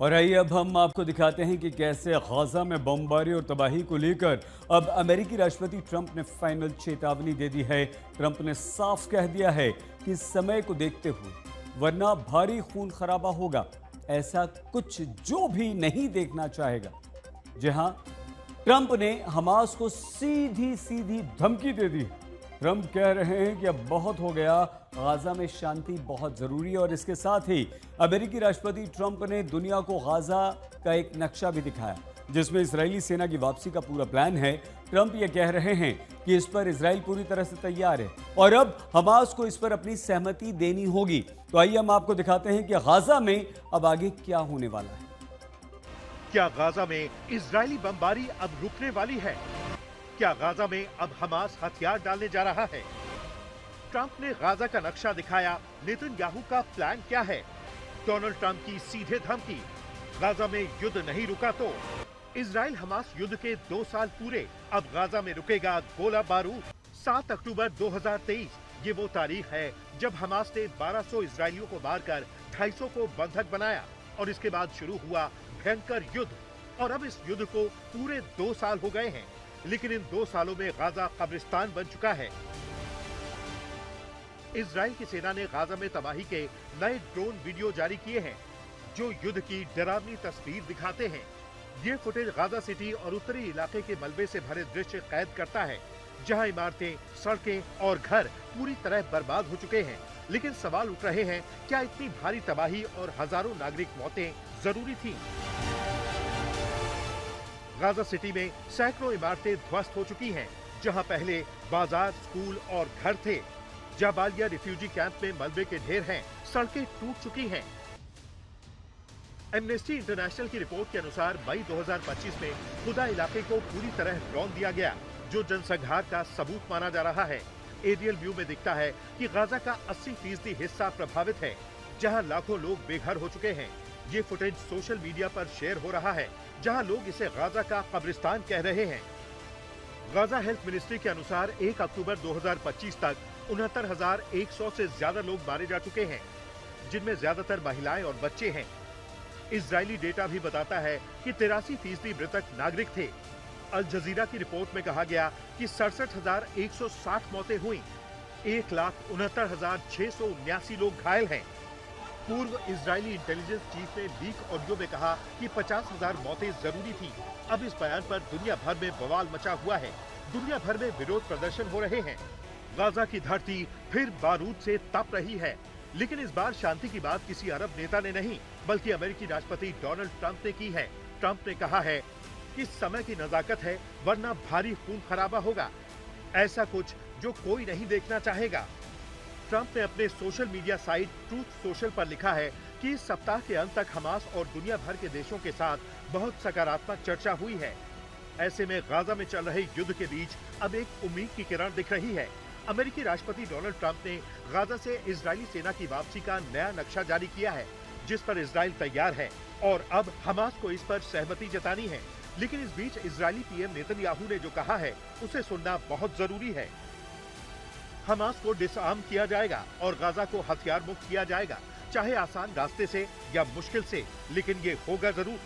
और आइए अब हम आपको दिखाते हैं कि कैसे गाजा में बमबारी और तबाही को लेकर अब अमेरिकी राष्ट्रपति ट्रंप ने फाइनल चेतावनी दे दी है। ट्रंप ने साफ कह दिया है कि समय को देखते हुए वरना भारी खून खराबा होगा। ऐसा कुछ जो भी नहीं देखना चाहेगा। जी हां, ट्रंप ने हमास को सीधी सीधी धमकी दे दी। ट्रंप कह रहे हैं कि अब बहुत हो गया, गाजा में शांति बहुत जरूरी है। और इसके साथ ही अमेरिकी राष्ट्रपति ट्रंप ने दुनिया को गाजा का एक नक्शा भी दिखाया जिसमें इजरायली सेना की वापसी का पूरा प्लान है। ट्रंप ये कह रहे हैं कि इस पर इजराइल पूरी तरह से तैयार है और अब हमास को इस पर अपनी सहमति देनी होगी। तो आइए हम आपको दिखाते हैं कि गाजा में अब आगे क्या होने वाला है। क्या गाजा में इजरायली बमबारी अब रुकने वाली है? क्या गाजा में अब हमास हथियार डालने जा रहा है? ट्रंप ने गाजा का नक्शा दिखाया, नेतन्याहू का प्लान क्या है? डोनाल्ड ट्रंप की सीधे धमकी, गाजा में युद्ध नहीं रुका तो? इजराइल हमास युद्ध के 2 साल पूरे, अब गाजा में रुकेगा गोला बारूद। 7 अक्टूबर 2023 ये वो तारीख है जब हमास ने 1200 इजरायलियों को मारकर 250 को बंधक बनाया और इसके बाद शुरू हुआ भयंकर युद्ध। और अब इस युद्ध को पूरे 2 साल हो गए हैं, लेकिन इन 2 सालों में गाजा कब्रिस्तान बन चुका है। इजराइल की सेना ने गाजा में तबाही के नए ड्रोन वीडियो जारी किए हैं जो युद्ध की डरावनी तस्वीर दिखाते हैं। ये फुटेज गाजा सिटी और उत्तरी इलाके के मलबे से भरे दृश्य कैद करता है जहां इमारतें, सड़कें और घर पूरी तरह बर्बाद हो चुके हैं। लेकिन सवाल उठ रहे हैं, क्या इतनी भारी तबाही और हजारों नागरिक मौतें जरूरी थी? गाजा सिटी में सैकड़ों इमारतें ध्वस्त हो चुकी हैं जहां पहले बाजार, स्कूल और घर थे। जाबालिया रिफ्यूजी कैंप में मलबे के ढेर हैं, सड़कें टूट चुकी हैं। एमनेस्टी इंटरनेशनल की रिपोर्ट के अनुसार मई 2025 में खुदा इलाके को पूरी तरह रौंद दिया गया जो जनसंहार का सबूत माना जा रहा है। एरियल व्यू में दिखता है कि गाजा का 80% हिस्सा प्रभावित है जहां लाखों लोग बेघर हो चुके हैं। ये फुटेज सोशल मीडिया पर शेयर हो रहा है जहां लोग इसे गाजा का कब्रिस्तान कह रहे हैं। गाजा हेल्थ मिनिस्ट्री के अनुसार 1 अक्टूबर 2025 तक 69,100 से ज्यादा लोग मारे जा चुके हैं जिनमें ज्यादातर महिलाएं और बच्चे हैं। इजरायली डेटा भी बताता है कि 83% मृतक नागरिक थे। अल जजीरा की रिपोर्ट में कहा गया कि 67,160 मौतें हुई, 1,69,679 लोग घायल हैं। पूर्व इजरायली इंटेलिजेंस चीफ ने लीक ऑडियो में कहा कि 50,000 मौतें जरूरी थी। अब इस बयान पर दुनिया भर में बवाल मचा हुआ है, दुनिया भर में विरोध प्रदर्शन हो रहे हैं। गाजा की धरती फिर बारूद से तप रही है, लेकिन इस बार शांति की बात किसी अरब नेता ने नहीं बल्कि अमेरिकी राष्ट्रपति डोनाल्ड ट्रंप ने की है। ट्रंप ने कहा है कि समय की नजाकत है वरना भारी खून खराबा होगा। ऐसा कुछ जो कोई नहीं देखना चाहेगा। ट्रंप ने अपने social media site truth social पर लिखा है कि इस सप्ताह के अंत तक हमास और दुनिया भर के देशों के साथ बहुत सकारात्मक चर्चा हुई है। ऐसे में गाजा में चल रहे युद्ध के बीच अब एक उम्मीद की किरण दिख रही है। अमेरिकी राष्ट्रपति डोनाल्ड ट्रंप ने गाजा से इजरायली सेना की वापसी का नया नक्शा जारी किया है जिस पर इजराइल तैयार है और अब हमास को इस पर सहमति जतानी है। लेकिन इस बीच इजरायली पीएम नेतन्याहू ने जो कहा है उसे सुनना बहुत जरूरी है। हमास को डिसआर्म किया जाएगा और गाजा को हथियार मुक्त किया जाएगा, चाहे आसान रास्ते से या मुश्किल से, लेकिन ये होगा जरूर।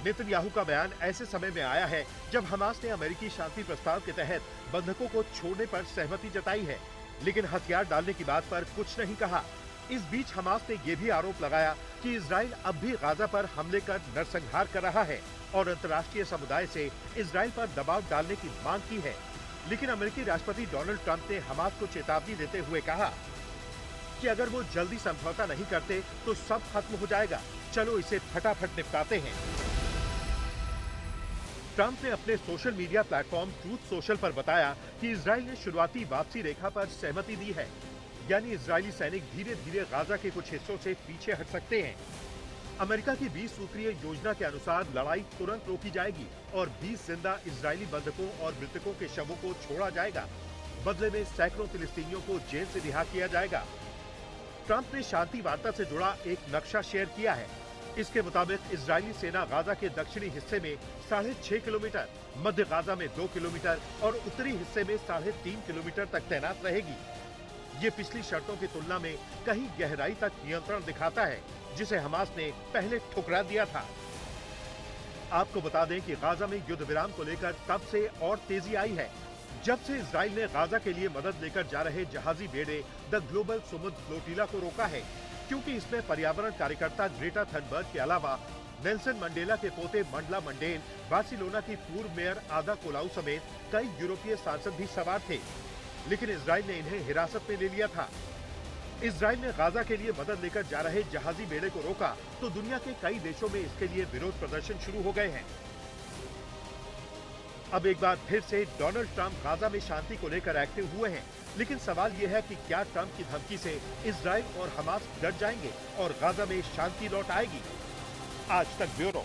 नेतन्याहू का बयान ऐसे समय में आया है जब हमास ने अमेरिकी शांति प्रस्ताव के तहत बंधकों को छोड़ने पर सहमति जताई है, लेकिन हथियार डालने की बात पर कुछ नहीं कहा। इस बीच हमास ने यह भी आरोप लगाया कि इजराइल अब भी गाजा पर हमले कर नरसंहार कर रहा है और अंतर्राष्ट्रीय समुदाय से इजराइल पर दबाव डालने की मांग की है। लेकिन अमेरिकी राष्ट्रपति डोनाल्ड ट्रंप ने हमास को चेतावनी देते हुए कहा कि अगर वो जल्दी समझौता नहीं करते तो सब खत्म हो जाएगा, चलो इसे फटाफट निपटाते हैं। ट्रंप ने अपने social media platform truth social पर बताया कि इजराइल ने शुरुआती वापसी रेखा पर सहमति दी है, यानी इजरायली सैनिक धीरे धीरे गाजा के कुछ हिस्सों से पीछे हट सकते हैं। अमेरिका की 20 सूत्रीय योजना के अनुसार लड़ाई तुरंत रोकी जाएगी और 20 जिंदा इजरायली बंधकों और मृतकों के शवों को छोड़ा जाएगा। बदले में सैकड़ों फिलिस्तीनियों को जेल से रिहा किया जाएगा। ट्रंप ने शांति वार्ता से जुड़ा एक नक्शा शेयर किया है। इसके मुताबिक इजरायली सेना गाजा के दक्षिणी हिस्से में 6.5 किलोमीटर, मध्य गाजा में 2 किलोमीटर और उत्तरी हिस्से में 3.5 किलोमीटर तक तैनात रहेगी। ये पिछली शर्तों की तुलना में कहीं गहराई तक नियंत्रण दिखाता है, जिसे हमास ने पहले ठुकरा दिया था। आपको बता दें कि गाजा में युद्ध विराम को लेकर तब से और तेजी आई है, जब से इजराइल ने गाजा के लिए मदद लेकर जा रहे जहाजी बेड़े द ग्लोबल समुद्र फ्लोटिला को रोका है, क्योंकि इसमें पर्यावरण कार्यकर्ता ग्रेटा थनबर्ग के अलावा नेल्सन मंडेला के पोते मंडला मंडेल, बार्सिलोना की पूर्व मेयर आदा कोलाउ समेत कई यूरोपीय सांसद भी सवार थे, लेकिन इजराइल ने इन्हें हिरासत में ले लिया था। इजराइल ने गाजा के लिए मदद लेकर जा रहे जहाजी बेड़े को रोका तो दुनिया के कई देशों में इसके लिए विरोध प्रदर्शन शुरू हो गए हैं। अब एक बार फिर से डोनाल्ड ट्रंप गाजा में शांति को लेकर एक्टिव हुए हैं, लेकिन सवाल यह है कि क्या ट्रंप की धमकी से इजराइल और हमास डर जाएंगे और गाजा में शांति लौट आएगी? आज तक ब्यूरो।